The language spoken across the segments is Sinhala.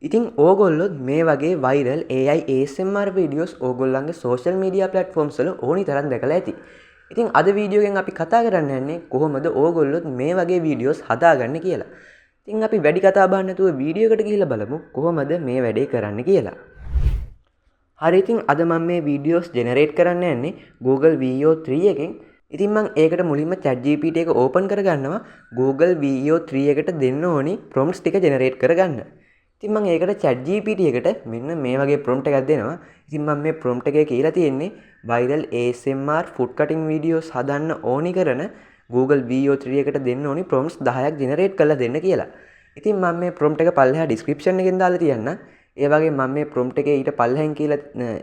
ඉතින් ඕගොල්ලොත් මේ වගේ වෛරල් AI ASMR වීඩියෝස් ඕගොල්ලන්ගේ සෝෂල් මීඩියා ප්ලැට්ෆෝම්ස් වල ඕනි තරම් දැකලා ඇති. ඉතින් අද වීඩියෝ එකෙන් අපි කතා කරන්න යන්නේ කොහොමද ඕගොල්ලොත් මේ වගේ වීඩියෝස් හදාගන්නේ කියලා. ඉතින් අපි වැඩි කතා බහ නැතුව වීඩියෝ එකට ගිහිල්ලා බලමු කොහොමද මේ වැඩේ කරන්න කියලා. හරි ඉතින් අද මම මේ වීඩියෝස් ජෙනරේට් කරන්න යන්නේ Google VO3 එකෙන්. ඉතින් මම ඒකට මුලින්ම ChatGPT එක ඕපන් කරගන්නවා. Google VO3 එකට දෙන්න ඕනි prompts ටික ජෙනරේට් කරගන්න. ඉතින් මම ඒකට ChatGPT එකට මෙන්න මේ වගේ prompt එකක් දෙනවා. ඉතින් මම මේ prompt එකේ කියලා තියෙන්නේ viral ASMR food cutting videos හදන්න ඕනි කරන Google VO3 එකට දෙන්න ඕනි prompts 10ක් generate කරලා දෙන්න කියලා. ඉතින් මම මේ prompt එක පල්ලෙහා description එකෙන් දාලා තියන්නම්. ඒ වගේ මම මේ prompt එකේ ඊට පල්ලෙහෙන් කියලා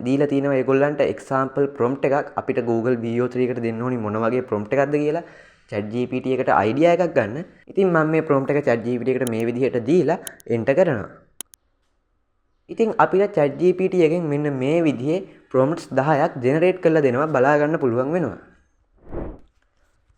දීලා තිනවා ඒගොල්ලන්ට example prompt එකක් අපිට Google VO3 එකට දෙන්න ඕනි මොන වගේ prompt එකක්ද කියලා ChatGPT එකට idea එකක් ගන්න. ඉතින් මම මේ prompt එක ChatGPT එකට මේ විදිහට දීලා enter කරනවා. ඉතින් අපිට ChatGPT එකෙන් මෙන්න මේ විදිහේ prompts 10ක් generate කරලා දෙනවා බලා ගන්න පුළුවන් වෙනවා.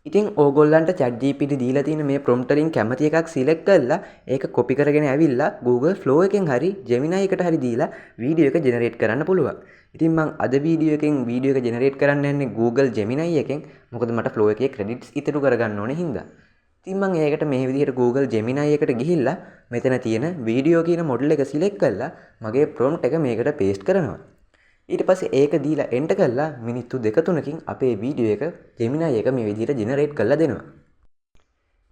ඉතින් ඕගොල්ලන්ට ChatGPT දීලා තියෙන මේ prompt වලින් කැමති එකක් select කරලා ඒක copy කරගෙන ඇවිල්ලා Google Flow එකෙන් හරි Gemini එකට හරි දීලා වීඩියෝ එක generate කරන්න පුළුවන්. ඉතින් මම අද වීඩියෝ එකෙන් වීඩියෝ එක generate කරන්න යන්නේ Google Gemini එකෙන්. මොකද මට Flow එකේ credits ඉතුරු කරගන්න ඕනේ හින්දා. ඉතින් මම ඒකට මේ විදිහට Google Gemini එකට ගිහිල්ලා මෙතන තියෙන වීඩියෝ කියන මොඩල් එක select කරලා මගේ prompt එක මේකට paste කරනවා. ඊට පස්සේ ඒක දීලා enter කරලා මිනිත්තු 2-3කින් අපේ වීඩියෝ එක Gemini එක මේ විදිහට generate කරලා දෙනවා.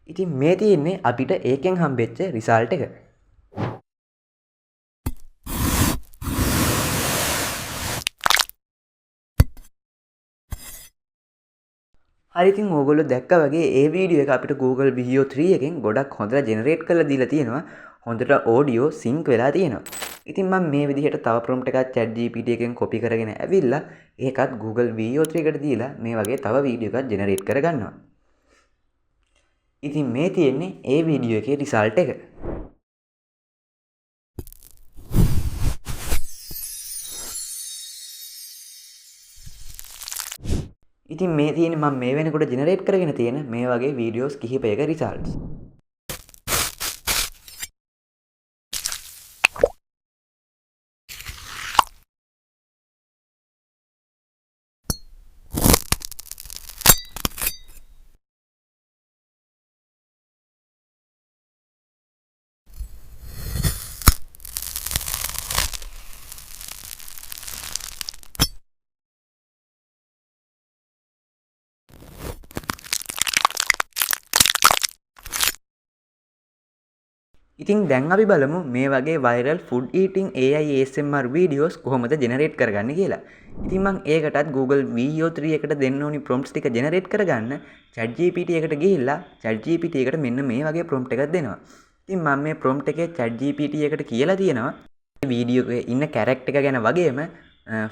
ඉතින් මේ තියෙන්නේ අපිට ඒකෙන් හම්බෙච්ච result එක. හරි ඉතින් ඕගොල්ලෝ දැක්කා වගේ ඒ වීඩියෝ එක අපිට Google VO3 එකෙන් ගොඩක් හොඳට ජෙනරේට් කරලා දීලා තියෙනවා. හොඳට ඔඩියෝ සින්ක් වෙලා තියෙනවා. ඉතින් මම මේ විදිහට තව prompt එකක් ChatGPT එකෙන් copy කරගෙන ඇවිල්ලා ඒකත් Google VO3 එකට දීලා මේ වගේ තව වීඩියෝ එකක් ජෙනරේට් කරගන්නවා. ඉතින් මේ තියෙන්නේ ඒ වීඩියෝ එකේ result එක. ඉතින් මේ තියෙන්නේ මම මේ වෙනකොට ජෙනරේට් කරගෙන තියෙන මේ වගේ වීඩියෝස් කිහිපයක results. ඉතින් දැන් අපි බලමු මේ වගේ viral food eating AI ASMR videos කොහොමද generate කරගන්නේ කියලා. ඉතින් මම ඒකටත් Google VO3 එකට දෙන්න ඕනි prompts ටික generate කරගන්න ChatGPT එකට ගිහිල්ලා ChatGPT එකට මෙන්න මේ වගේ prompt එකක් දෙනවා. ඉතින් මම මේ prompt එකේ ChatGPT එකට කියලා තියෙනවා වීඩියෝ එකේ ඉන්න character එක ගැන වගේම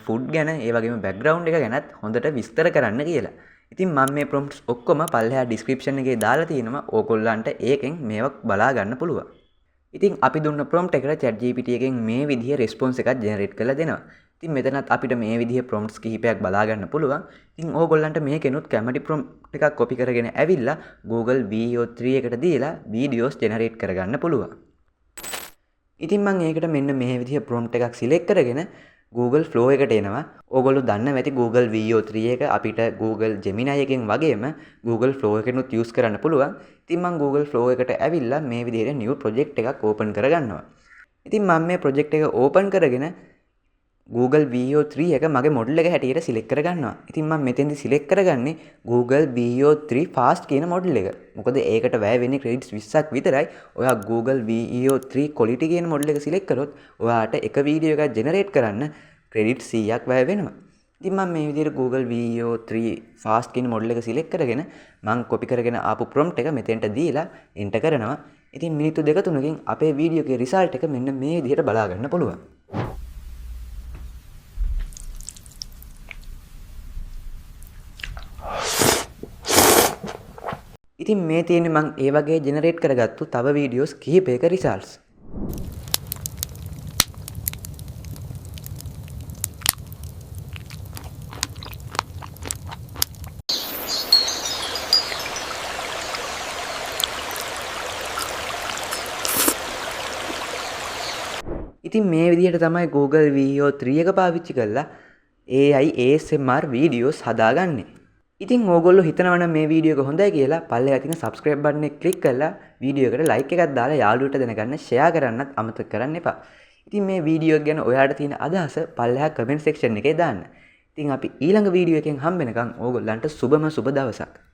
food ගැන ඒ වගේම background එක ගැනත් හොඳට විස්තර කරන්න කියලා. ඉතින් මම මේ prompts ඔක්කොම පල්ලෙහා description එකේ දාලා තියෙනවා. ඕගොල්ලන්ට ඒකෙන් මේවා බලා ගන්න පුළුවන්. ඉතින් අපි දුන්න prompt එකට ChatGPT එකෙන් මේ විදිහේ response එකක් generate කරලා දෙනවා. ඉතින් මෙතනත් අපිට මේ විදිහේ prompts කිහිපයක් බලා ගන්න පුළුවන්. ඉතින් ඕගොල්ලන්ට මේකෙනුත් කැමති prompt එකක් copy කරගෙන ඇවිල්ලා Google VO3 එකට දීලා videos generate කරගන්න පුළුවන්. ඉතින් මම ඒකට මෙන්න මේ විදිහේ prompt එකක් select කරගෙන Google Flow එකට එනවා. ඕගොල්ලෝ දන්න ඇති Google VO3 එක අපිට Google Gemini එකෙන් වගේම Google Flow එකෙනුත් use කරන්න පුළුවන්. ඉතින් මම Google Flow එකට ඇවිල්ලා මේ විදිහට new project එකක් open කරගන්නවා. ඉතින් මම මේ project එක open කරගෙන Google VO3 එක මගේ model එක හැටියට select කරගන්නවා. ඉතින් මම මෙතෙන්දි select කරගන්නේ Google VO3 fast කියන model එක. මොකද ඒකට වැය වෙන්නේ credits 20ක් විතරයි. ඔයා Google VO3 quality කියන model එක select කරොත් ඔයාට එක වීඩියෝ එකක් generate කරන්න credits 100ක් වැය වෙනවා. ඉතින් මම මේ විදිහට Google VO3 fast කියන model එක select කරගෙන මම copy කරගෙන ආපු prompt එක මෙතෙන්ට දීලා enter කරනවා. ඉතින් මිනිත්තු 2-3කින් අපේ වීඩියෝ එකේ result එක මෙන්න මේ විදිහට බලා ගන්න පුළුවන්. ඉතින් මේ තියෙන්නේ මම ඒ වගේ ජෙනරේට් කරගත්තු තව වීඩියෝස් කිහිපයක results. ඉතින් මේ විදිහට තමයි Google VO3 එක පාවිච්චි කරලා AI ASMR වීඩියෝස් හදාගන්නේ. ඉතින් ඕගොල්ලෝ හිතනවා නම් මේ වීඩියෝ එක හොඳයි කියලා පල්ලෙහා තියෙන subscribe button එක click කරලා වීඩියෝ එකට like එකක් දාලා යාළුවන්ට දැනගන්න share කරන්නත් අමතක කරන්න එපා. ඉතින් මේ වීඩියෝ එක ගැන ඔයාලට තියෙන අදහස පල්ලෙහා comment section එකේ දාන්න. ඉතින් අපි ඊළඟ වීඩියෝ එකෙන් හම්බ වෙනකන් ඕගොල්ලන්ට සුබම සුබ දවසක්.